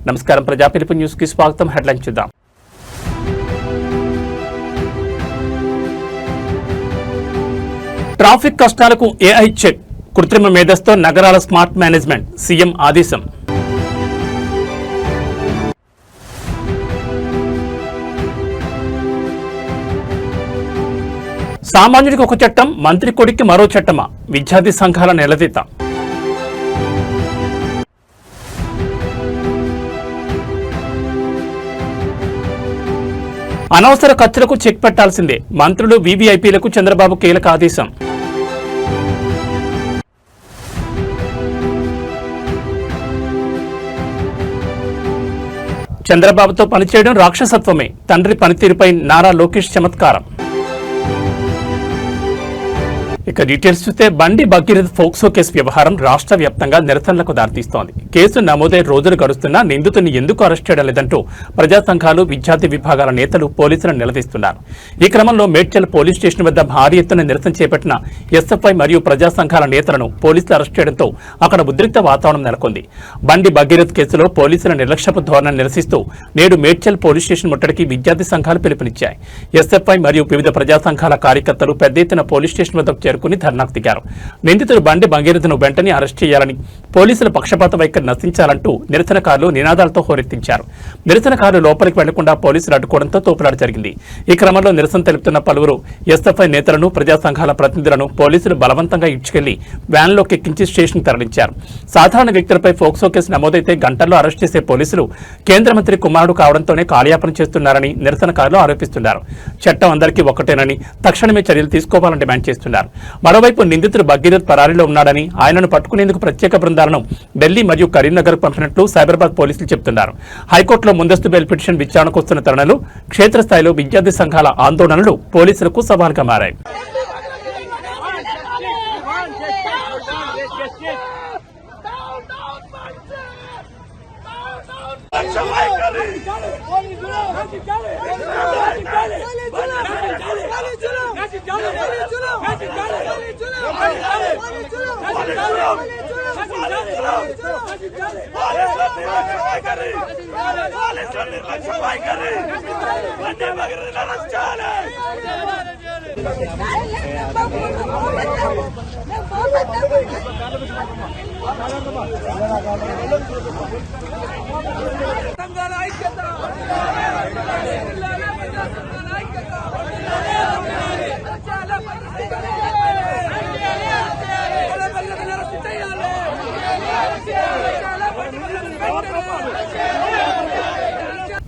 నమస్కారం ప్రజాపిలుపు న్యూస్ కి స్వాగతం. హెడ్లైన్ చూద్దాం. ట్రాఫిక్ కష్టాలకు ఏఐ చెక్, కృత్రిమ మేధస్సుతో నగరాల స్మార్ట్ మేనేజ్మెంట్, సీఎం ఆదేశం. సామాన్యుడికి ఒక చట్టం, మంత్రి కొడుక్కి మరో చట్టమా? విద్యార్థి సంఘాల నిలదీత. అనవసర ఖర్చులకు చెక్ పెట్టాల్సిందే, మంత్రులు వీవీఐపీలకు చంద్రబాబు కీలక ఆదేశం. చంద్రబాబుతో పనిచేయడం రాక్షసత్వమే, తండ్రి పనితీరుపై నారా లోకేష్ చమత్కారం. ఇక డీటెయిల్స్ చూస్తే బండి భగీరథ్ ఫోక్సో కేసు వ్యవహారం రాష్ట్ర వ్యాప్తంగా నిరసనలకు దారితీస్తోంది. కేసు నమోదై రోజులు గడుస్తున్నా నిందితుని ఎందుకు అరెస్ట్ చేయడం లేదంటూ ప్రజా సంఘాలు, విద్యార్థి విభాగాల నేతలు పోలీసులను నిలదీస్తున్నారు. ఈ క్రమంలో మేడ్చల్ పోలీస్ స్టేషన్ వద్ద భారీ ఎత్తున నిరసన చేపట్టిన ఎస్ఎఫ్ఐ మరియు ప్రజా సంఘాల నేతలను పోలీసులు అరెస్ట్ చేయడంతో అక్కడ ఉద్రిక్త వాతావరణం నెలకొంది. బండి భగీరథ్ కేసులో పోలీసుల నిర్లక్ష్యపు ధోరణిని నిరసిస్తూ నేడు మేడ్చల్ పోలీస్ స్టేషన్ ముట్టడికి విద్యార్థి సంఘాలు పిలుపునిచ్చాయి. ఎస్ఎఫ్ఐ మరియు వివిధ ప్రజా సంఘాల కార్యకర్తలు పెద్ద ఎత్తున పోలీస్ స్టేషన్ వద్దకు చేరుకుని ధర్నాకు దిగారు. నిందితుడు బండి భగీరథ్ను వెంటనే అరెస్ట్ చేయాలని, పోలీసుల పక్షపాత వైఖరి నశించాలంటూ నిరసనకారులు నినాదాలతో హోరెత్తించారు. నిరసనకారులు లోపలికి వెళ్లకుండా పోలీసులు అడ్డుకోవడంతో తోపులాట జరిగింది. ఈ క్రమంలో నిరసన తెలుపుతున్న పలువురు ఎస్ఎఫ్ఐ నేతలను, ప్రజా సంఘాల ప్రతినిధులను పోలీసులు బలవంతంగా ఇచ్చుకెళ్లి వ్యాన్లోకి ఎక్కించి స్టేషన్ తరలించారు. సాధారణ వ్యక్తులపై ఫోక్సో కేసు నమోదైతే గంటల్లో అరెస్ట్ చేసే పోలీసులు కేంద్ర మంత్రి కుమారుడు కావడంతోనే కాలయాపన చేస్తున్నారని నిరసనకారులు ఆరోపిస్తున్నారు. చట్టం అందరికీ ఒక్కటేనని, తక్షణమే చర్యలు తీసుకోవాలని డిమాండ్ చేస్తున్నారు. మరోవైపు నిందితుడు భగీరథ్ పరారీలో ఉన్నాడని, ఆయనను పట్టుకునేందుకు ప్రత్యేక బృందాలను ఢిల్లీ మరియు కరీంనగర్ పంపినట్లు సైబరాబాద్ పోలీసులు చెబుతున్నారు. హైకోర్టులో ముందస్తు బెయిల్ పిటిషన్ విచారణకు వస్తున్న తరుణంలో క్షేత్రస్థాయిలో విద్యార్థి సంఘాల ఆందోళనలు పోలీసులకు సవాల్గా మారాయి.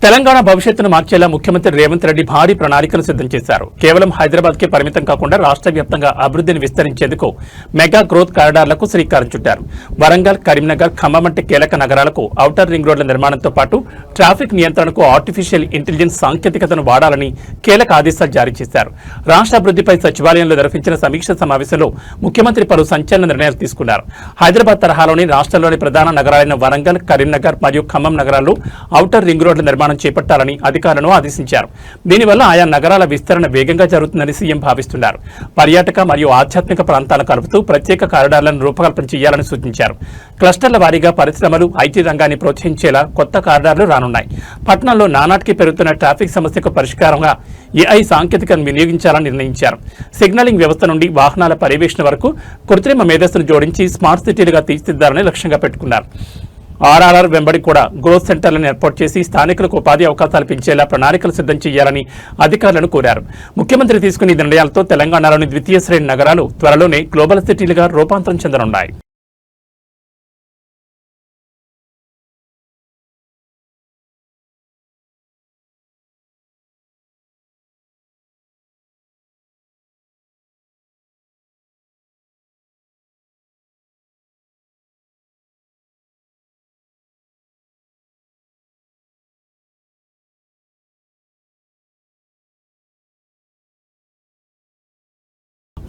తెలంగాణ భవిష్యత్తును మార్చేలా ముఖ్యమంత్రి రేవంత్ రెడ్డి భారీ ప్రణాళికలు సిద్ధం చేశారు. కేవలం హైదరాబాద్కే పరిమితం కాకుండా రాష్ట్ర వ్యాప్తంగా అభివృద్ధిని విస్తరించేందుకు మెగా గ్రోత్ కారిడార్లకు శ్రీకారం చుట్టారు. వరంగల్, కరీంనగర్, ఖమ్మం వంటి కీలక నగరాలకు ఔటర్ రింగ్ రోడ్ల నిర్మాణంతో పాటు ట్రాఫిక్ నియంత్రణకు ఆర్టిఫిషియల్ ఇంటెలిజెన్స్ సాంకేతికతను వాడాలని కీలక ఆదేశాలు జారీ చేశారు. రాష్ట్ర అభివృద్ధిపై సచివాలయంలో నిర్వహించిన సమీక్ష సమావేశంలో ముఖ్యమంత్రి పలు సంచలన నిర్ణయాలు తీసుకున్నారు. హైదరాబాద్ తరహాలోని రాష్ట్రంలోని ప్రధాన నగరాలైన వరంగల్, కరీంనగర్ మరియు ఖమ్మం నగరాల్లో ఔటర్ రింగ్ రోడ్ల నిర్మాణం చేపట్టాలని అధికారులను ఆదేశించారు. దీనివల్ల ఆయా నగరాల విస్తరణ వేగంగా జరుగుతుందని సీఎం భావిస్తున్నారు. పర్యాటక మరియు ఆధ్యాత్మిక ప్రాంతాలను కలుపుతూ ప్రత్యేక కారిడార్లను రూపకల్పన చేయాలని సూచించారు. క్లస్టర్ల వారీగా పరిశ్రమలు, ఐటీ రంగాన్ని ప్రోత్సహించేలా కొత్త కారిడార్లు రానున్నాయి. పట్టణంలో నానాటికి పెరుగుతున్న ట్రాఫిక్ సమస్యకు పరిష్కారంగా ఏఐ సాంకేతికతను వినియోగించాలని నిర్ణయించారు. సిగ్నలింగ్ వ్యవస్థ నుండి వాహనాల పర్యవేక్షణ వరకు కృత్రిమ మేధస్సును జోడించి స్మార్ట్ సిటీలుగా తీర్చిదిద్దాలని లక్ష్యంగా పెట్టుకున్నారు. ఆర్ఆర్ఆర్ వెంబడి కూడా గ్రోత్ సెంటర్లను ఏర్పాటు చేసి స్థానికులకు ఉపాధి అవకాశాలు పెంచేలా ప్రణాళికలు సిద్ధం చేయాలని అధికారులను కోరారు. ముఖ్యమంత్రి తీసుకున్న నిర్ణయాలతో తెలంగాణలోని ద్వితీయ శ్రేణి నగరాలు త్వరలోనే గ్లోబల్ సిటీలుగా రూపాంతరం చెందనున్నాయి.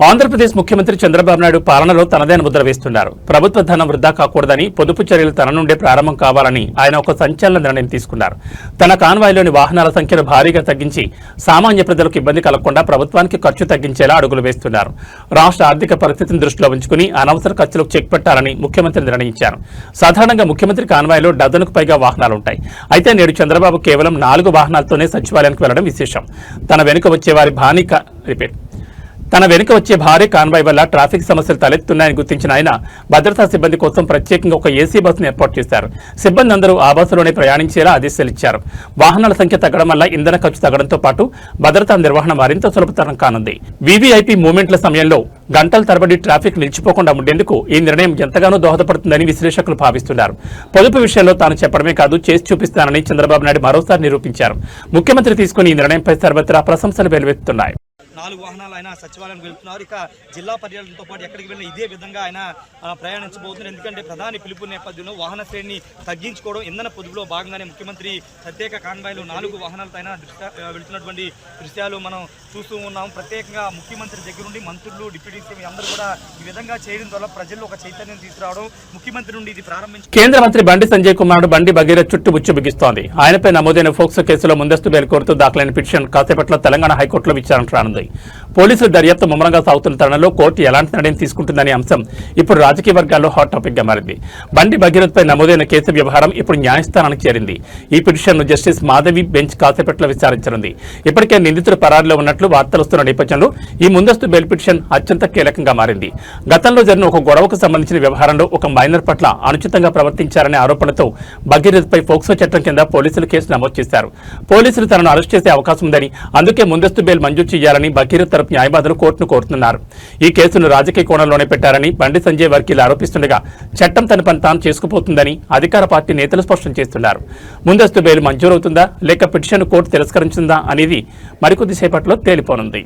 ఆంధ్రప్రదేశ్ ముఖ్యమంత్రి చంద్రబాబు నాయుడు పాలనలో తనదైన ముద్ర వేస్తున్నారు. ప్రభుత్వ ధనం వృధా కాకూడదని, పొదుపు చర్యలు తన నుండే ప్రారంభం కావాలని ఆయన ఒక సంచలన నిర్ణయం తీసుకున్నారు. తన కాన్వాయ్లోని వాహనాల సంఖ్యను భారీగా తగ్గించి సామాన్య ప్రజలకు ఇబ్బంది కలగకుండా ప్రభుత్వానికి ఖర్చు తగ్గించేలా అడుగులు వేస్తున్నారు. రాష్ట్ర ఆర్థిక పరిస్థితిని దృష్టిలో ఉంచుకుని అనవసర ఖర్చులకు చెక్ పెట్టాలని ముఖ్యమంత్రి నిర్ణయించారు. సాధారణంగా ముఖ్యమంత్రి కాన్వాయ్లో డజనుకు పైగా వాహనాలుంటాయి. అయితే నేడు చంద్రబాబు కేవలం 4 వాహనాలతోనే సచివాలయానికి వెళ్లడం విశేషం. తన వెనుక వచ్చే భారీ కాన్వాయ్ వల్ల ట్రాఫిక్ సమస్యలు తలెత్తున్నాయని గుర్తించిన ఆయన భద్రతా సిబ్బంది కోసం ప్రత్యేకంగా ఒక ఏసీ బస్సును ఏర్పాటు చేశారు. సిబ్బంది అందరూ ఆ బస్సులోనే ప్రయాణించేలా ఆదేశాలు ఇచ్చారు. వాహనాల సంఖ్య తగ్గడం వల్ల ఇంధన ఖర్చు తగ్గడంతో పాటు భద్రతా నిర్వహణ మరింత సులభతరం కానుంది. వీవీఐపీ మూవ్మెంట్ల సమయంలో గంటల తరబడి ట్రాఫిక్ నిలిచిపోకుండా ఉండేందుకు ఈ నిర్ణయం ఎంతగానో దోహదపడుతుందని విశ్లేషకులు భావిస్తున్నారు. పొదుపు విషయంలో తాను చెప్పడమే కాదు, చేసి చూపిస్తానని చంద్రబాబు నాయుడు మరోసారి నిరూపించారు. ముఖ్యమంత్రి తీసుకుని ఈ నిర్ణయంపై సర్వత్రా ప్రశంసలు వెల్లువెత్తుతున్నాయి. 4 వాహనాలు ఆయన సచివాలయానికి వెళ్తున్నారు. ఇక జిల్లా పర్యటనతో పాటు ఎక్కడికి వెళ్ళినా ఇదే విధంగా ఆయన ప్రయాణించబోతున్నారు. ఎందుకంటే ప్రధాని పిలుపు నేపథ్యంలో వాహన శ్రేణిని తగ్గించుకోవడం, ఇంధన పొదుపులో భాగంగానే ముఖ్యమంత్రి ప్రత్యేక కాన్వాయ్లో 4 వాహనాలతో ఆయన వెళ్తున్నటువంటి దృశ్యాలు మనం చూస్తూ ఉన్నాం. ప్రత్యేకంగా ముఖ్యమంత్రి దగ్గర నుండి మంత్రులు, డిప్యూటీ సీఎం అందరూ కూడా ఈ విధంగా చేయడం ద్వారా ప్రజల్లో ఒక చైతన్యం తీసుకురావడం, ముఖ్యమంత్రి నుండి ఇది ప్రారంభించి కేంద్ర మంత్రి బండి సంజయ్ కుమార్ బండి భగీరథ్ చుట్టుముచ్చు బిగిస్తోంది. ఆయనపై నమోదైన ఫోక్సో కేసులో ముందస్తు బెయిల్ కోరుతూ దాఖలైన పిటిషన్ కాసేపట్లో తెలంగాణ హైకోర్టులో విచారణ రానుంది. పోలీసుల దర్యాప్తు ముమ్మరంగా సాగుతున్న తరుణంలో కోర్టు ఎలాంటి నిర్ణయం తీసుకుంటుందనే అంశం ఇప్పుడు రాజకీయ వర్గాల్లో హాట్ టాపిక్ గా మారింది. బండి భగీరథ్ పై నమోదైన కేసు వ్యవహారం ఇప్పుడు న్యాయస్థానానికి చేరింది. ఈ పిటిషన్ను జస్టిస్ మాధవి బెంచ్ కాసేపట్లో విచారించనుంది. ఇప్పటికే నిందితుడు పరారీలో ఉన్నట్లు వార్తలు వస్తున్న నేపథ్యంలో ఈ ముందస్తు బెయిల్ పిటిషన్ అత్యంత కీలకంగా మారింది. గతంలో జరిగిన ఒక గొడవకు సంబంధించిన వ్యవహారంలో ఒక మైనర్ పట్ల అనుచితంగా ప్రవర్తించారనే ఆరోపణలతో భగీరథ్ పై ఫోక్సో చట్టం కింద పోలీసులు కేసు నమోదు చేశారు. పోలీసులు తనను అరెస్ట్ చేసే అవకాశం ఉందని, అందుకే ముందస్తు బెయిల్ మంజూరు చేయాలని భగీరథ్ తరపు న్యాయవాదులు కోర్టును కోరుతున్నారు. ఈ కేసును రాజకీయ కోణంలోనే పెట్టారని బండి సంజయ్ వర్గీయులు ఆరోపిస్తుండగా చట్టం తన పని తాను చేసుకుపోతుందని అధికార పార్టీ నేతలు స్పష్టం చేస్తున్నారు. ముందస్తు బెయిల్ మంజూరవుతుందా లేక పిటిషన్ కోర్టు తిరస్కరించిందా అనేది మరికొద్ది సేపట్లో తేలిపోనుంది.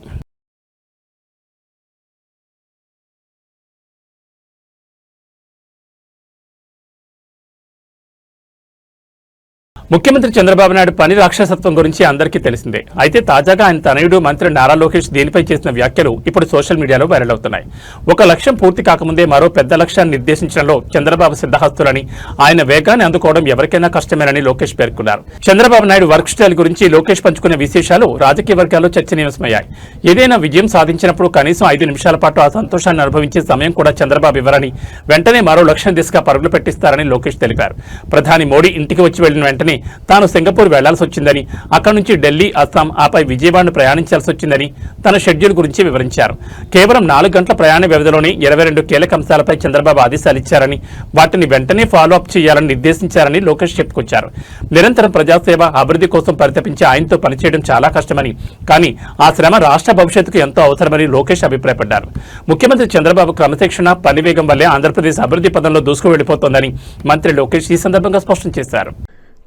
ముఖ్యమంత్రి చంద్రబాబు నాయుడు పని రాక్షసత్వం గురించి అందరికీ తెలిసిందే. అయితే తాజాగా ఆయన తనయుడు మంత్రి నారా లోకేష్ దీనిపై చేసిన వ్యాఖ్యలు ఇప్పుడు సోషల్ మీడియాలో వైరల్ అవుతున్నాయి. ఒక లక్ష్యం పూర్తి కాకముందే మరో పెద్ద లక్ష్యాన్ని నిర్దేశించడంలో చంద్రబాబు సిద్ధహస్తులని, ఆయన వేగాన్ని అందుకోవడం ఎవరికైనా కష్టమేనని లోకేష్ పేర్కొన్నారు. చంద్రబాబు నాయుడు వర్క్ స్టైల్ గురించి లోకేష్ పంచుకునే విశేషాలు రాజకీయ వర్గాల్లో చర్చనీయాంశమయ్యాయి. ఏదైనా విజయం సాధించినప్పుడు కనీసం 5 నిమిషాల పాటు ఆ సంతోషాన్ని అనుభవించే సమయం కూడా చంద్రబాబు ఇవ్వరని, వెంటనే మరో లక్ష్యం దిశగా పరుగులు పెట్టిస్తారని లోకేష్ తెలిపారు. ప్రధాని మోడీ ఇంటికి వచ్చి వెళ్లిన వెంటనే తాను సింగపూర్ వెళ్లాల్సి వచ్చిందని, అక్కడి నుంచి ఢిల్లీ, అస్సాం, ఆపై విజయవాడను ప్రయాణించాల్సి వచ్చిందని తన షెడ్యూల్ గురించి వివరించారు. కేవలం 4 గంటల ప్రయాణ వ్యవధిలోనే 22 కీలక అంశాలపై చంద్రబాబు ఆదేశాలు ఇచ్చారని, వాటిని వెంటనే ఫాలో అప్ చేయాలని నిర్దేశించారని లోకేష్ చెప్పుకొచ్చారు. నిరంతరం ప్రజాసేవ, అభివృద్ధి కోసం పరితపించి ఆయనతో పనిచేయడం చాలా కష్టమని, కానీ ఆ శ్రమ రాష్ట్ర భవిష్యత్తుకు ఎంతో అవసరమని లోకేష్ అభిప్రాయపడ్డారు. ముఖ్యమంత్రి చంద్రబాబు క్రమశిక్షణ, పనివేగం వల్లే ఆంధ్రప్రదేశ్ అభివృద్ధి పదంలో దూసుకు వెళ్లిపోతోందని మంత్రి లోకేష్ ఈ సందర్భంగా స్పష్టం చేశారు.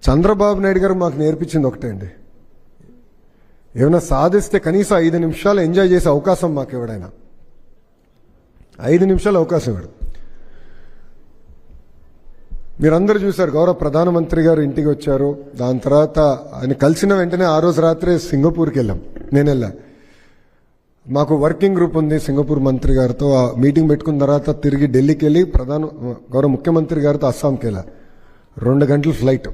చంద్రబాబు నాయుడు గారు మాకు నేర్పించింది ఒకటే అండి, ఏమైనా సాధిస్తే కనీసం 5 నిమిషాలు ఎంజాయ్ చేసే అవకాశం మాకు ఎవడైనా 5 నిమిషాలు అవకాశం ఇవ్వడు. మీరందరూ చూశారు, గౌరవ ప్రధానమంత్రి గారు ఇంటికి వచ్చారు. దాని తర్వాత ఆయన కలిసిన వెంటనే ఆ రోజు రాత్రే సింగపూర్కి వెళ్ళాం. నేను వెళ్ళా. మాకు వర్కింగ్ గ్రూప్ ఉంది సింగపూర్ మంత్రి గారితో. ఆ మీటింగ్ పెట్టుకున్న తర్వాత తిరిగి ఢిల్లీకి వెళ్ళి గౌరవ ముఖ్యమంత్రి గారితో అస్సాంకి వెళ్ళా. 2 గంటల ఫ్లైట్.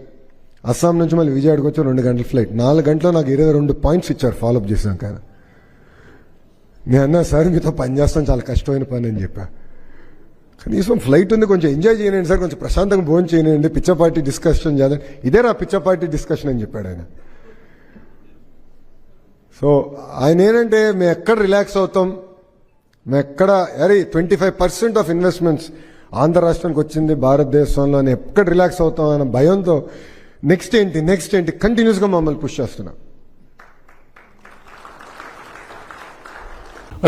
అస్సాం నుంచి మళ్ళీ విజయవాడకి వచ్చి 2 గంటల ఫ్లైట్. 4 గంటల్లో నాకు 22 పాయింట్స్ ఇచ్చారు ఫాలోఅప్ చేశాక. నేను అన్నా, సార్ మీతో పని చేస్తాను, చాలా కష్టమైన పని అని చెప్పా. కనీసం ఫ్లైట్ ఉంది, కొంచెం ఎంజాయ్ చేయనండి సార్, కొంచెం ప్రశాంతంగా భోజనం చేయనండి, పిచ్చపార్టీ డిస్కషన్ చేద్దాం. ఇదే నా పిచ్చపార్టీ డిస్కషన్ అని చెప్పాడు ఆయన. సో ఆయన ఏంటంటే, మేము ఎక్కడ రిలాక్స్ అవుతాం, మేము ఎక్కడ 25% ఆఫ్ ఇన్వెస్ట్మెంట్స్ ఆంధ్ర రాష్ట్రానికి వచ్చింది భారతదేశంలో, ఎక్కడ రిలాక్స్ అవుతాం అన్న భయంతో నెక్స్ట్ ఏంటి కంటిన్యూస్గా మమ్మల్ని పుష్ చేస్తున్నాం.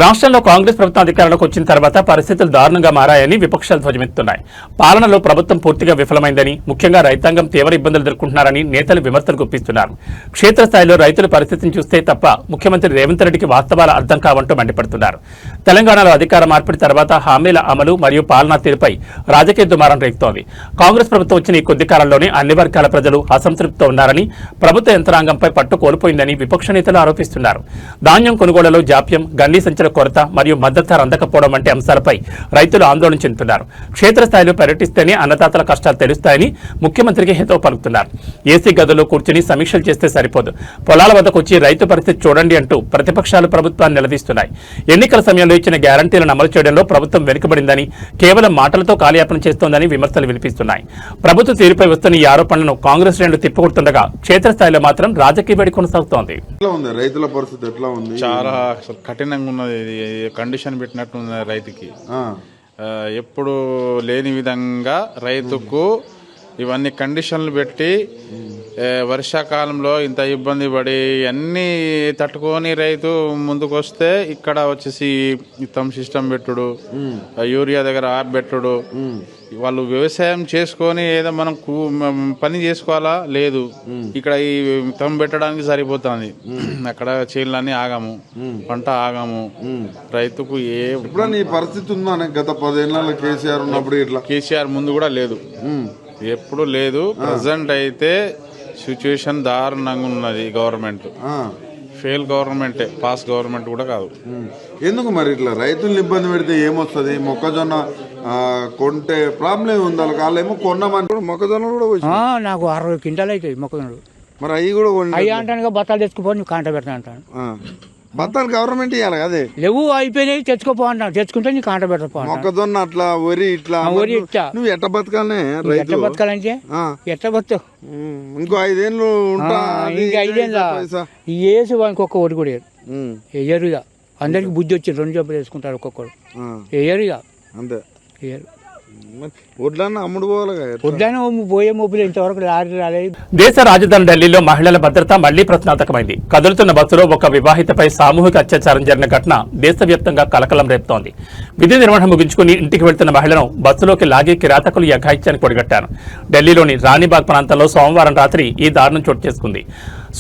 రాష్ట్రంలో కాంగ్రెస్ ప్రభుత్వం అధికారంలోకి వచ్చిన తర్వాత పరిస్థితులు దారుణంగా మారాయని విపక్షాలు ధ్వజమెత్తున్నాయి. పాలనలో ప్రభుత్వం పూర్తిగా విఫలమైందని, ముఖ్యంగా రైతాంగం తీవ్ర ఇబ్బందులు ఎదుర్కొంటున్నారని నేతలు విమర్శలు గుప్పిస్తున్నారు. క్షేత్రస్థాయిలో రైతుల పరిస్థితిని చూస్తే తప్ప ముఖ్యమంత్రి రేవంత్ రెడ్డికి వాస్తవాలు అర్థం కావంటూ మండిపడుతున్నారు. తెలంగాణలో అధికార మార్పిడి తర్వాత హామీల అమలు మరియు పాలనా తీరుపై రాజకీయ దుమారం రేగుతోంది. కాంగ్రెస్ ప్రభుత్వం వచ్చిన ఈ కొద్ది కాలంలోనే అన్ని వర్గాల ప్రజలు అసంతృప్తితో ఉన్నారని, ప్రభుత్వ యంత్రాంగంపై పట్టు కోల్పోయిందని విపక్ష నేతలు ఆరోపిస్తున్నారు. ధాన్యం కొనుగోళ్లలో జాప్యం, గండి సంచలనం గిట్టుబాటు కొరత మరియు మద్దతు ధర అందకపోవడం వంటి అంశాలపై రైతులు ఆందోళన చెందుతున్నారు. క్షేత్రస్థాయిలో పర్యటిస్తేనే అన్నదాతల కష్టాలు తెలుస్తాయని ముఖ్యమంత్రికి హితవు పలుకుతున్నారు. ఏసీ గదుల్లో కూర్చుని సమీక్షలు చేస్తే సరిపోదు, పొలాల వద్దకు వచ్చి రైతు పరిస్థితి చూడండి అంటూ ప్రతిపక్షాలు ప్రభుత్వాన్ని నిలదీస్తున్నాయి. ఎన్నికల సమయంలో ఇచ్చిన గ్యారంటీలను అమలు చేయడంలో ప్రభుత్వం వెనుకబడిందని, కేవలం మాటలతో కాలయాపన చేస్తోందని విమర్శలు వినిపిస్తున్నాయి. ప్రభుత్వ తీరుపై వస్తున్న ఈ ఆరోపణలను కాంగ్రెస్ శ్రేణులు తిప్పికొడుతుండగా క్షేత్రస్థాయిలో మాత్రం రాజకీయ వేడి కొనసాగుతోంది. రైతుల పరిస్థితి ఎట్లా ఉంది? చాలా అసలు కఠినంగా ఉన్నది. కండిషన్ పెట్టినట్టు ఉంది రైతుకి. ఎప్పుడు లేని విధంగా రైతుకు ఇవన్నీ కండిషన్లు పెట్టి వర్షాకాలంలో ఇంత ఇబ్బంది పడి అన్నీ తట్టుకొని రైతు ముందుకు వస్తే ఇక్కడ వచ్చేసి ఇతం సిస్టమ్ పెట్టుడు, యూరియా దగ్గర ఆప్ పెట్టుడు, వాళ్ళు వ్యవసాయం చేసుకొని ఏదో మనం పని చేసుకోవాలా లేదు, ఇక్కడ ఈ తమ్ పెట్టడానికి సరిపోతుంది. అక్కడ చేనులన్నీ ఆగాము, పంట ఆగాము. రైతుకు ఇప్పుడు నీ పరిస్థితి ఉందా? గత 10 ఏళ్ళ కేసీఆర్ ఉన్నప్పుడు ఇట్లా? కేసీఆర్ ముందు కూడా లేదు, ఎప్పుడు లేదు. ప్రజెంట్ అయితే సిచ్యువేషన్ దారుణంగా ఉన్నది. గవర్నమెంట్ ఫెయిల్ గవర్నమెంటే, పాస్ గవర్నమెంట్ కూడా కాదు. ఎందుకు మరి ఇట్లా రైతులను ఇబ్బంది పెడితే ఏమొస్తుంది? మొక్కజొన్న కొంటే ప్రాబ్లం ఉంది, వాళ్ళేమో కొన్నామని. మొక్కజొన్న కూడా నాకు 60 క్వింటాలు అవుతాయి మొక్కజొన్నలు. మరి అవి కూడా అయ్యా అంటాను, బత్తాలు తెచ్చుకుపోయి నువ్వు కాంట పెడతా అంటాను. బత్తాలు గవర్నమెంట్ ఇవ్వాలి కదే. లేవు, అయిపోయినాయి, తెచ్చుకోపో అంటాను. తెచ్చుకుంటే నీ కాంట పెడతా. మొక్కజొన్న అట్లా వరి ఇట్లా వరి ఇట్లా నువ్వు ఎట్ట బతకాలనే? ఎట్లా బతకాలంటే ఎట్లా బతుకు? ఇంకో 5 ఏళ్ళు ఉంటా. ఇంకా 5 ఏళ్ళ వేసి ఇంకొక ఓటు కూడా వేయరుగా. అందరికి బుద్ధి వచ్చి 2 జబ్బులు వేసుకుంటారు ఒక్కొక్కరు. వేయరుగా అంతే. వేయరు. వడ్లన్న అమ్ముడు పోవాలి. వడ్లన్న పోయే మొబ్బులు ఇంతవరకు రాలేదు. దేశ రాజధాని ఢిల్లీలో మహిళల భద్రత మళ్లీ ప్రశ్నార్థకమైంది. కదులుతున్న బస్సులో ఒక వివాహితపై సామూహిక అత్యాచారం జరిగిన ఘటన దేశవ్యాప్తంగా కలకలం రేపుతోంది. విధి నిర్వహణ ముగించుకుని ఇంటికి వెళ్తున్న మహిళను బస్సులోకి లాగి కిరాతకులు ఈ అఘాయిత్యానికి ఒడిగట్టారు. ఢిల్లీలోని రాణిబాగ్ ప్రాంతంలో సోమవారం రాత్రి ఈ దారుణం చోటు చేసుకుంది.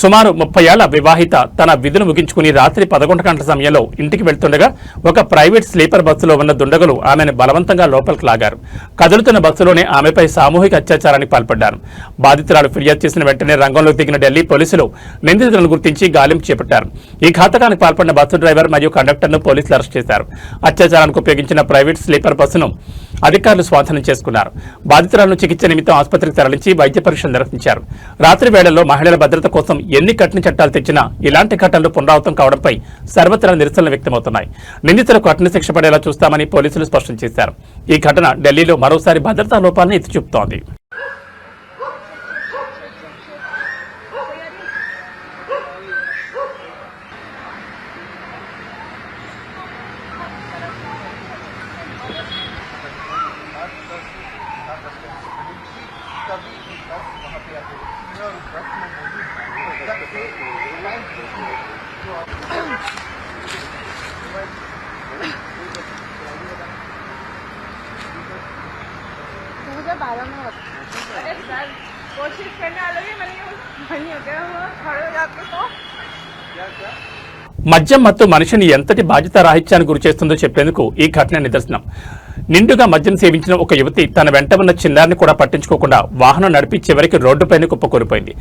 సుమారు 30 ఏళ్ల వివాహిత తన విధులు ముగించుకుని రాత్రి 11 గంటల సమయంలో ఇంటికి వెళ్తుండగా ఒక ప్రైవేట్ స్లీపర్ బస్సులో ఉన్న దుండగులు ఆమెను బలవంతంగా లోపలికి లాగారు. కదులుతున్న బస్సులోనే ఆమెపై సామూహిక అత్యాచారానికి పాల్పడ్డారు. బాధితురాలు ఫిర్యాదు చేసిన వెంటనే రంగంలోకి దిగిన ఢిల్లీ పోలీసులు నిందితులను గుర్తించి గాలింపు చేపట్టారు. ఈ ఘాతకానికి పాల్పడిన బస్సు డ్రైవర్ మరియు కండక్టర్ను పోలీసులు అరెస్ట్ చేశారు. అత్యాచారానికి ఉపయోగించిన ప్రైవేట్ స్లీపర్ బస్సును అధికారులు స్వాధీనం చేసుకున్నారు. బాధితురాలను చికిత్స నిమిత్తం ఆసుపత్రికి తరలించి వైద్య పరీక్షలు నిర్వహించారు. రాత్రి వేళల్లో మహిళల భద్రత కోసం ఎన్ని కఠిన చట్టాలు తెచ్చినా ఇలాంటి ఘటనలు పునరావృతం కావడంపై సర్వత్రా నిరసనలు వ్యక్తమవుతున్నాయి. నిందితులకు కఠిన శిక్ష పడేలా చూస్తామని పోలీసులు స్పష్టం చేశారు. ఈ ఘటన ఢిల్లీలో మరోసారి భద్రతా లోపాలను ఎత్తి చూపుతోంది. मुझे 12 में अरे सर कोशिश करने वालों भी मनी हो गया खड़े हो जाते तो మద్యం మత్తు మనిషిని ఎంతటి బాధ్యత రాహిత్యానికి గురిచేస్తుందో చెప్పేందుకు ఈ ఘటన నిదర్శనం. నిండుగా మద్యం సేవించిన ఒక యువతి తన వెంట ఉన్న చిన్నారిని కూడా పట్టించుకోకుండా వాహనం నడిపి చివరికి రోడ్డుపైన కుప్పకూలిపోయింది.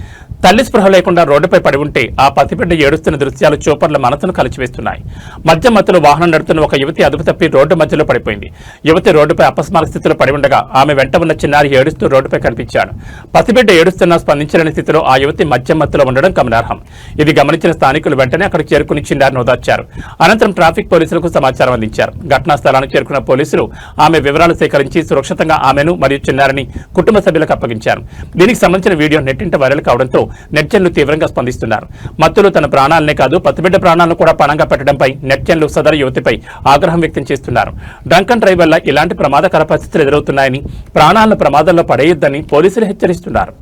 తల్లి స్పృహ లేకుండా రోడ్డుపై పడి ఉంటే ఆ పసిబిడ్డ ఏడుస్తున్న దృశ్యాలు చూపర్ల మనసును కలిచివేస్తున్నాయి. మద్యం మత్తులో వాహనం నడుపుతున్న ఒక యువతి అదుపు తప్పి రోడ్డు మధ్యలో పడిపోయింది. యువతి రోడ్డుపై అపస్మారక స్థితిలో పడి ఉండగా ఆమె వెంట ఉన్న చిన్నారి ఏడుస్తూ రోడ్డుపై కనిపించాడు. పసిబిడ్డ ఏడుస్తున్నా స్పందించలేని స్థితిలో ఆ యువతి మద్యం మత్తులో ఉండడం గమనార్హం. ఇది గమనించిన స్థానికులు వెంటనే అక్కడికి చేరుకుని చిన్నారిని ఓదార్చారు. అనంతరం ట్రాఫిక్ పోలీసులకు సమాచారం అందించారు. ఘటనా స్థలానికి చేరుకున్న పోలీసులు ఆమె వివరాలు సేకరించి సురక్షితంగా ఆమెను మరియు చిన్నారిని కుటుంబ సభ్యులకు అప్పగించారు. దీనికి సంబంధించిన వీడియో నెట్టింట వైరల్ కావడంతో నెట్జన్లు తీవ్రంగా స్పందిస్తున్నారు. మత్తులో తన ప్రాణాలనే కాదు పసిబిడ్డ ప్రాణాలను కూడా పణంగా పెట్టడంపై నెట్జన్లు సదరు యువతిపై ఆగ్రహం వ్యక్తం చేస్తున్నారు. డ్రంక్ అండ్ డ్రైవ్ వల్ల ఇలాంటి ప్రమాదకర పరిస్థితులు ఎదురవుతున్నాయని, ప్రాణాలను ప్రమాదంలో పడేయొద్దని పోలీసులు హెచ్చరిస్తున్నారు.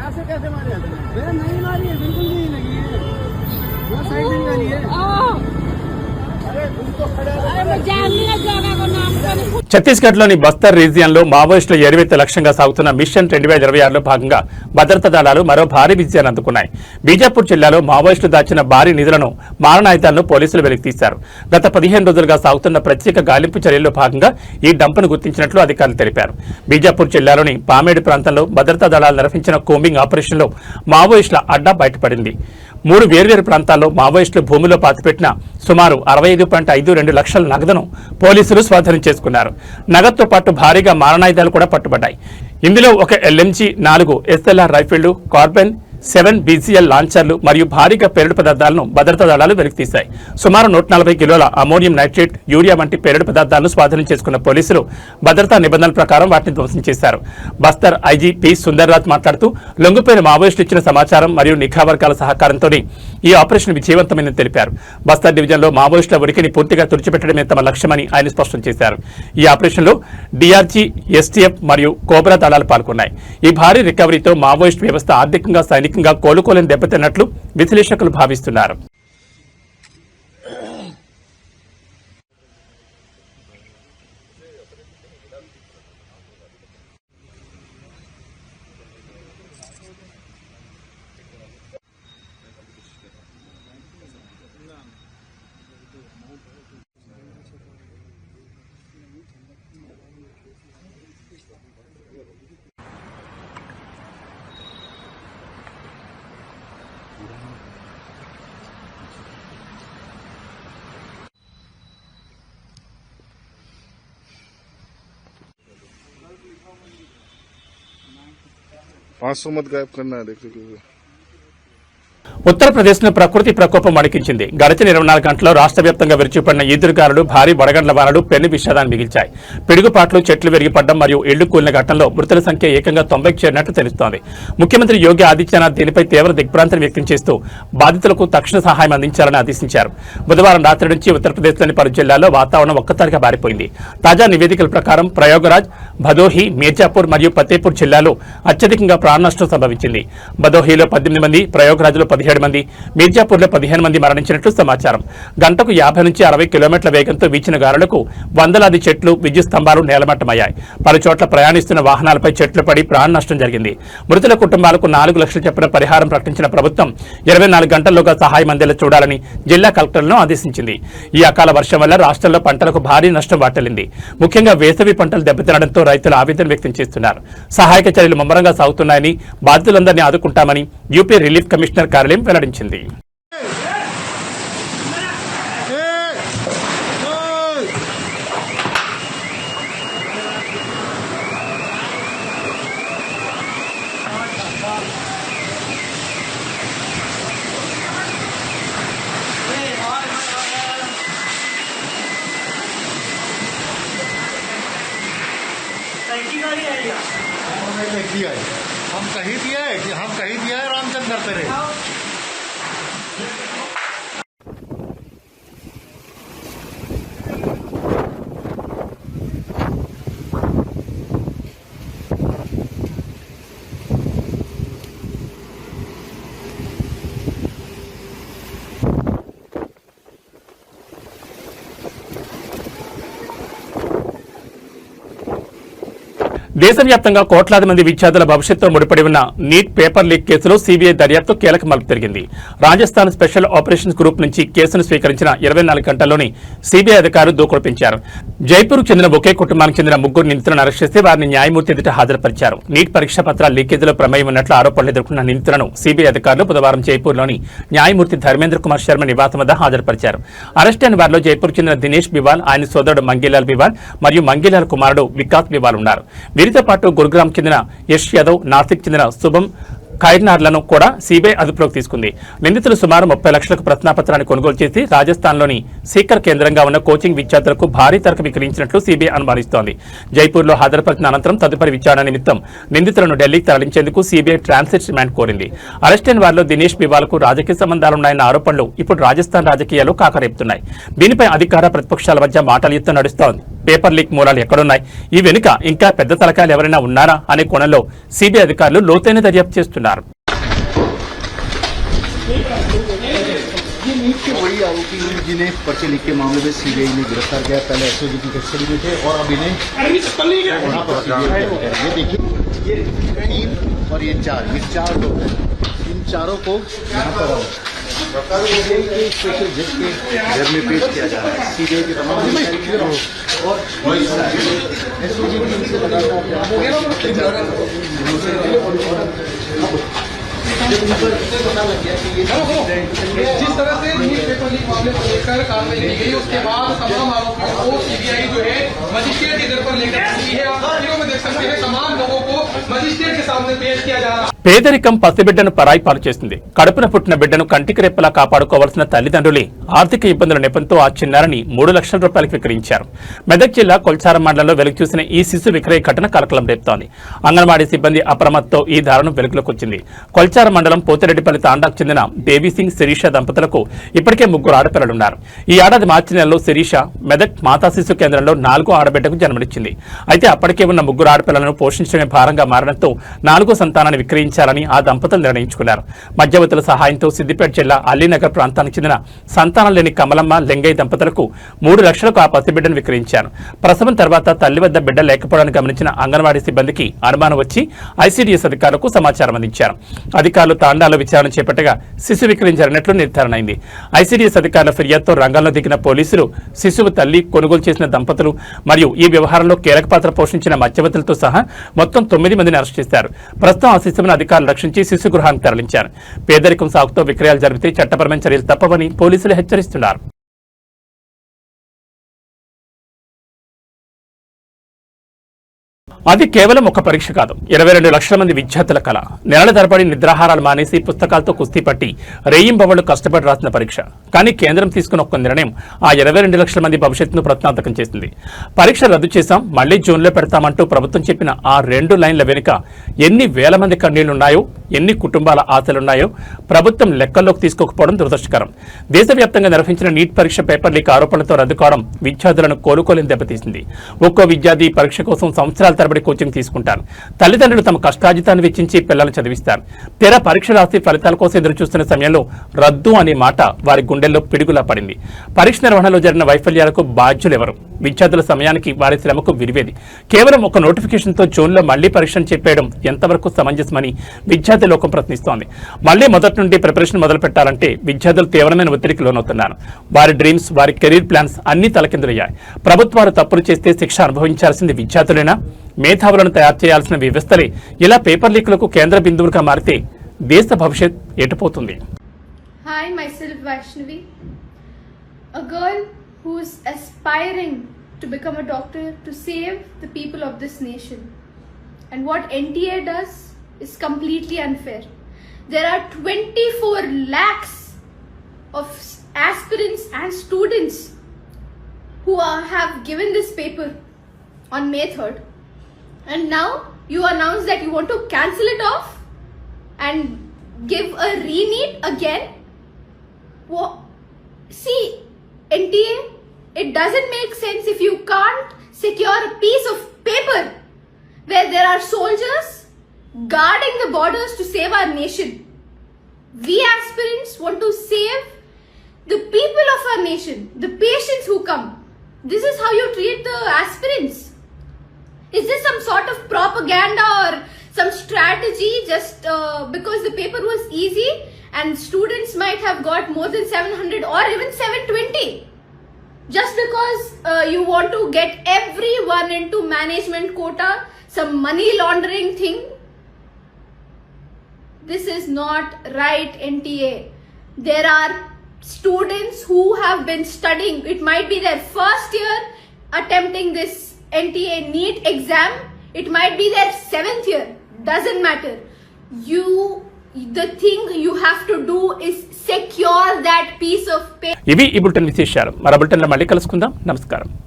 ऐसे कैसे मारे? नहीं मारी है, बिल्कुल नहीं लगी है। वो साइड नहीं वाली है। ఛత్తీస్గఢ్లోని బస్తర్ రీజియన్లో మావోయిస్టుల ఏరివేత లక్ష్యంగా సాగుతున్న మిషన్ 2026లో భాగంగా భద్రతా దళాలు మరో భారీ విజయాన్ని అందుకున్నాయి. బీజాపూర్ జిల్లాలో మావోయిస్టులు దాచిన భారీ నిధులను మారణాయుధాలను పోలీసులు వెలికితీశారు. గత 15 రోజులుగా సాగుతున్న ప్రత్యేక గాలింపు చర్యల్లో భాగంగా ఈ డంపును గుర్తించినట్లు అధికారులు తెలిపారు. బీజాపూర్ జిల్లాలోని పామేడు ప్రాంతంలో భద్రతా దళాలు నిర్వహించిన కోంబింగ్ ఆపరేషన్లో మావోయిస్టుల అడ్డా బయటపడింది. 3 వేర్వేరు ప్రాంతాల్లో మావోయిస్టులు భూమిలో పాతిపెట్టిన సుమారు 65.52 లక్షల నగదును పోలీసులు స్వాధీనం చేసుకున్నారు. నగదుతో పాటు భారీగా మారణాయుధాలు కూడా పట్టుబడ్డాయి. ఇందులో ఒక LMG, 4 SLR రైఫిళ్లు, కార్బన్ 7 BCL లాంచర్లు మరియు భారీగా పేలుడు పదార్థాలను భద్రతా దళాలు వెలికితీశాయి. సుమారు 140 కిలోల అమోనియం నైట్రేట్, యూరియా వంటి పేలుడు పదార్థాలను స్వాధీనం చేసుకున్న పోలీసులు భద్రతా నిబంధనల ప్రకారం వాటిని ధ్వంసం చేశారు. బస్తర్ ఐజీ పి సుందర్రాజ్ మాట్లాడుతూ లొంగిపోయిన మావోయిస్టులు ఇచ్చిన సమాచారం మరియు నిఘా వర్గాల సహకారంతో ఈ ఆపరేషన్ విజయవంతమైందని తెలిపారు. బస్తర్ డివిజన్లో మావోయిస్టుల ఉనికిని పూర్తిగా తుడిచిపెట్టడమే తమ లక్ష్యమని ఆయన స్పష్టం చేశారు. ఈ ఆపరేషన్లో DRG, STF మరియు కోబ్రా దళాలు పాల్గొన్నాయి. ఈ భారీ రికవరీతో మావోయిస్టు వ్యవస్థ ఆర్థికంగా సైనికంగా కోలుకోలేని దెబ్బతిన్నట్లు విశ్లేషకులు భావిస్తున్నారు. मत गायब करना है देख लीजिए। ఉత్తరప్రదేశ్ను ప్రకృతి ప్రకోపం వణికించింది. గడిచిన 24 గంటల్లో రాష్ట్ర వ్యాప్తంగా విరుచుపడిన ఈదురుగాలులు, భారీ వడగండ్ల వానలు పెను విషాదాన్ని మిగిల్చాయి. పిడుగుపాట్లు, చెట్లు విరిగిపడడం మరియు ఇళ్లు కూలిన ఘటనలో మృతుల సంఖ్య ఏకంగా 90కి చేరినట్టు తెలుస్తోంది. ముఖ్యమంత్రి యోగి ఆదిత్యనాథ్ దీనిపై తీవ్ర దిగ్భ్రాంతిని వ్యక్తం చేస్తూ బాధితులకు తక్షణ సహాయం అందించాలని ఆదేశించారు. బుధవారం రాత్రి నుంచి ఉత్తరప్రదేశ్లోని పలు జిల్లాల్లో వాతావరణం ఒక్కసారిగా మారిపోయింది. తాజా నివేదికల ప్రకారం ప్రయాగరాజ్, భదోహి, మీర్జాపూర్ మరియు ఫతేపూర్ జిల్లాలో అత్యధికంగా ప్రాణ నష్టం సంభవించింది. భదోహిలో 18 మంది, ప్రయాగరాజ్లో 17 మంది, మీర్జాపూర్లో 15 మంది మరణించినట్లు సమాచారం. గంటకు 50 నుంచి 60 కిలోమీటర్ల వేగంతో వీచిన గాలులకు వందలాది చెట్లు, విద్యుత్ స్తంభాలు నేలమట్టమయ్యాయి. పలు చోట్ల ప్రయాణిస్తున్న వాహనాలపై చెట్లు పడి ప్రాణ నష్టం జరిగింది. మృతుల కుటుంబాలకు 4 లక్షలు చొప్పున పరిహారం ప్రకటించిన ప్రభుత్వం 24 గంటల్లోగా సహాయం అందేలా చూడాలని జిల్లా కలెక్టర్లను ఆదేశించింది. ఈ అకాల వర్షం వల్ల రాష్ట్రంలో పంటలకు భారీ నష్టం వాటిల్లింది. ముఖ్యంగా వేసవి పంటలు దెబ్బతినడంతో రైతులు ఆవేదన వ్యక్తం చేస్తున్నారు. సహాయక చర్యలు ముమ్మరంగా సాగుతున్నాయని, బాధితులందరినీ ఆదుకుంటామని యూపీ రిలీఫ్ కమిషనర్ కార్యాలయం వెల్లడించింది. हम कहीं दिया है रामचंद्र तेरे దేశవ్యాప్తంగా కోట్లాది మంది విద్యార్థుల భవిష్యత్తుతో ముడిపడి ఉన్న నీట్ పేపర్ లీక్ కేసులో సీబీఐ దర్యాప్తు కీలక మలుపు తిరిగింది. రాజస్థాన్ స్పెషల్ ఆపరేషన్స్ గ్రూప్ నుంచి కేసును స్వీకరించిన 24 గంటల్లోనే సీబీఐ అధికారులు దూకుడు పెంచారు. జైపూర్కు చెందిన ఒకే కుటుంబానికి చెందిన 3 నిందితులను అరెస్ట్ చేసి వారిని న్యాయమూర్తి ఎదుట హాజరుపరిచారు. నీట్ పరీక్షా పత్రాల లీకేజీలో ప్రమేయం ఉన్నట్లు ఆరోపణలు ఎదుర్కొన్న నిందితులను సీబీఐ అధికారులు బుధవారం జైపూర్లోని న్యాయమూర్తి ధర్మేంద్ర కుమార్ శర్మ నివాసం వద్ద హాజరుపరిచారు. అరెస్ట్ అయిన వారిలో జైపూర్కు చెందిన దినేష్ బివాల్, ఆయన సోదరుడు మంగీలాల్ బివాల్ మరియు మంగీలాల్ కుమారుడు వికాస్ బివాల్ ఉన్నారు. వీరితో పాటు గురుగ్రామ్ చెందిన యష్ యాదవ్, నాసిక్ చెందిన శుభం ఖైర్నార్లను కూడా సీబీఐ అదుపులోకి తీసుకుంది. నిందితులు సుమారు 30 లక్షలకు ప్రశ్నాపత్రాన్ని కొనుగోలు చేసి రాజస్థాన్లోని సీకర్ కేంద్రంగా ఉన్న కోచింగ్ విద్యార్థులకు భారీ తరగతి విక్రయించినట్లు సీబీఐ అనుమానిస్తోంది. జైపూర్లో హాజరుపరిచిన అనంతరం తదుపరి విచారణ నిమిత్తం నిందితులను ఢిల్లీకి తరలించేందుకు సీబీఐ ట్రాన్సిట్ రిమాండ్ కోరింది. అరెస్ట్ అయిన వారిలో దినేష్ బివాల్కు రాజకీయ సంబంధాలున్నాయన్న ఆరోపణలు ఇప్పుడు రాజస్థాన్ రాజకీయాలు కాకరేపుతున్నాయి. దీనిపై అధికార ప్రతిపక్షాల మధ్య మాటల యుద్ధం నడుస్తోంది. పేపర్ లీక్ మూలాలు ఎక్కడున్నాయి, ఈ వెనుక ఇంకా పెద్ద తలకాయలు ఎవరైనా ఉన్నారా అనే కోణంలో సీబీఐ అధికారులు లోతైన దర్యాప్తు చేస్తున్నారు. ये नीट के वही आरोपी हैं जी ने पर्चे लिख के मामले में सीबीआई ने गिरफ्तार किया। पहले एसओजी की कस्टडी में थे और अब इन्हें वहाँ पर CBI ये देखिए, ये 3 और ये 4, ये 4 लोग हैं। इन चारों को यहाँ पर सीबीआई के स्पेशल जज के घर में पेश किया जा रहा है। सीबीआई के तमाम और एसओजी की इनसे लगातार जब इन पर पता लग गया कि ये जिस तरह से न्यूज पेपर लीक मामले को लेकर कार्रवाई की गई, उसके बाद तमाम आरोपियों को सीबीआई जो है मजिस्ट्रेट के दर पर लेकर आई है। आप तस्वीरों में देख सकते हैं तमाम लोगों को मजिस्ट्रेट के सामने पेश किया जा रहा है। పేదరికం పసిబిడ్డను పరాయి పాలు చేస్తుంది. కడుపున పుట్టిన బిడ్డను కంటికి రెప్పలా కాపాడుకోవాల్సిన తల్లిదండ్రులే ఆర్థిక ఇబ్బందుల నెపంతో ఆ చిన్నారిని 3 లక్షల రూపాయలకు విక్రయించారు. మెదక్ జిల్లా కొల్చారం మండలంలో వెలుగు చూసిన ఈ శిశు విక్రయ ఘటన కలకలం రేపుతోంది. అంగన్వాడీ సిబ్బంది అప్రమత్తతో ఈ దారుణం వెలుగులోకి వచ్చింది. కొల్చారం మండలం పోతిరెడ్డిపల్లి తాండాకు చెందిన దేవీసింగ్ శిరీష దంపతులకు ఇప్పటికే 3 ఆడపిల్లలున్నారు. ఈ ఏడాది మార్చి నెలలో శిరీష మెదక్ మాతా శిశు కేంద్రంలో 4వ ఆడబిడ్డకు జన్మనిచ్చింది. అయితే అప్పటికే ఉన్న 3 ఆడపిల్లలను పోషించడమే భారంగా మారడంతో 4వ సంతానాన్ని విక్రయించాలని ఆ దంపతులు నిర్ణయించుకున్నారు. మధ్యవర్తుల సహాయంతో సిద్దిపేట జిల్లా అల్లీనగర్ ప్రాంతానికి చెందిన సంతానం లేని కమలమ్మ లెంగయ్య దంపతులకు 3 లక్షలకు ఆ పసిబిడ్డను విక్రయించారు. ప్రసవం తర్వాత తల్లి వద్ద బిడ్డ లేకపోవడాన్ని గమనించిన అంగన్వాడీ సిబ్బందికి అనుమానం వచ్చి ఐసీడీఎస్ అధికారులకు సమాచారం అందించారు. అధికారులు తాండాలో విచారణ చేపట్టగా శిశు విక్రయం జరిగినట్లు నిర్ధారణ అయింది. ఐసీడీఎస్ అధికారుల ఫిర్యాదుతో రంగంలో దిగిన పోలీసులు శిశువు తల్లి, కొనుగోలు చేసిన దంపతులు మరియు ఈ వ్యవహారంలో కీలక పాత్ర పోషించిన మధ్యవర్తులతో సహా మొత్తం 9 మందిని అరెస్ట్ చేశారు. ప్రస్తుతం ఆ శిశువును అధికారులు రక్షించి శిశు గృహానికి తరలించారు. పేదరికం సాగుతో విక్రయాలు జరిగితే చట్టపరమైన చర్యలు తప్పవని పోలీసులు హెచ్చరిస్తున్నారు. అది కేవలం ఒక పరీక్ష కాదు, 22 లక్షల మంది విద్యార్థుల కళ. నెలల తరబడి నిద్రాహారాలు మానేసి పుస్తకాలతో కుస్తీ పట్టి రేయింబవళ్లు కష్టపడి రాసిన పరీక్ష. కానీ కేంద్రం తీసుకున్న ఒక్క నిర్ణయం ఆ 22 లక్షల మంది భవిష్యత్తును ప్రశ్నార్థకం చేసింది. పరీక్ష రద్దు చేశాం, మళ్లీ జూన్లో పెడతామంటూ ప్రభుత్వం చెప్పిన ఆ 2 లైన్ల వెనుక ఎన్ని వేల మంది కన్నీళ్లున్నాయో, ఎన్ని కుటుంబాల ఆశలున్నాయో ప్రభుత్వం లెక్కల్లోకి తీసుకోకపోవడం దురదృష్టకరం. దేశవ్యాప్తంగా నిర్వహించిన నీట్ పరీక్ష పేపర్ లీక్ ఆరోపణలతో రద్దు కావడం విద్యార్థులను కోలుకోలేని దెబ్బతీసింది. ఒక్కో విద్యార్థి పరీక్ష కోసం సంవత్సరాల తరబడి కోచింగ్ తీసుకుంటారు. తల్లిదండ్రులు తమ కష్టాజితాన్ని వెచ్చించి పిల్లలను చదివిస్తారు. తెర పరీక్ష రాసి ఫలితాల కోసం ఎదురు చూస్తున్న సమయంలో రద్దు అనే మాట వారి గుండెల్లో పిడుగులా పడింది. పరీక్ష నిర్వహణలో జరిగిన వైఫల్యాలకు బాధ్యులెవరు? విద్యార్థుల సమయానికి వారి శ్రమకు విరివేది. కేవలం ఒక నోటిఫికేషన్తో జూన్లో మళ్లీ పరీక్షను చెప్పేయడం ఎంతవరకు సమంజసమని విద్యార్థి లోకం ప్రశ్నిస్తోంది. మళ్లీ మొదటి నుండి ప్రిపరేషన్ మొదలు పెట్టాలంటే విద్యార్థులు తీవ్రమైన ఒత్తిడికి లోనవుతున్నారు. వారి డ్రీమ్స్, వారి కెరీర్ ప్లాన్స్ అన్ని తలకిందులయ్యాయి. ప్రభుత్వాలు తప్పులు చేస్తే శిక్ష అనుభవించాల్సింది విద్యార్థులైనా? మేధావులను తయారు చేయాల్సిన వ్యవస్థలే ఇలా పేపర్ లీకులకు కేంద్ర బిందువులుగా మారితే దేశ భవిష్యత్ ఎటుపోతుంది? Hi, myself Vaishnavi, a girl who's aspiring to become a doctor to save the people of this nation. And what NTA does is completely unfair. There are 24 lakhs of aspirants and students who have given this paper on May 3rd. And now you announce that you want to cancel it off and give a re-NEET again. See, NTA, it doesn't make sense if you can't secure a piece of paper where there are soldiers guarding the borders to save our nation. We aspirants want to save the people of our nation, the patients who come. This is how you treat the aspirants. Is this some sort of propaganda or some strategy just because the paper was easy and students might have got more than 700 or even 720? Just because you want to get everyone into management quota, some money laundering thing? This is not right, NTA. There are students who have been studying. It might be their first year attempting this NTA NEET exam. It might be their 7th year. Doesn't matter. The thing you have to do is secure that piece of paper. ఇవి ఈ bulletin విశేషాలు. మరో బులెటిన్లో మళ్ళీ కలుసుకుందాం. నమస్కారం.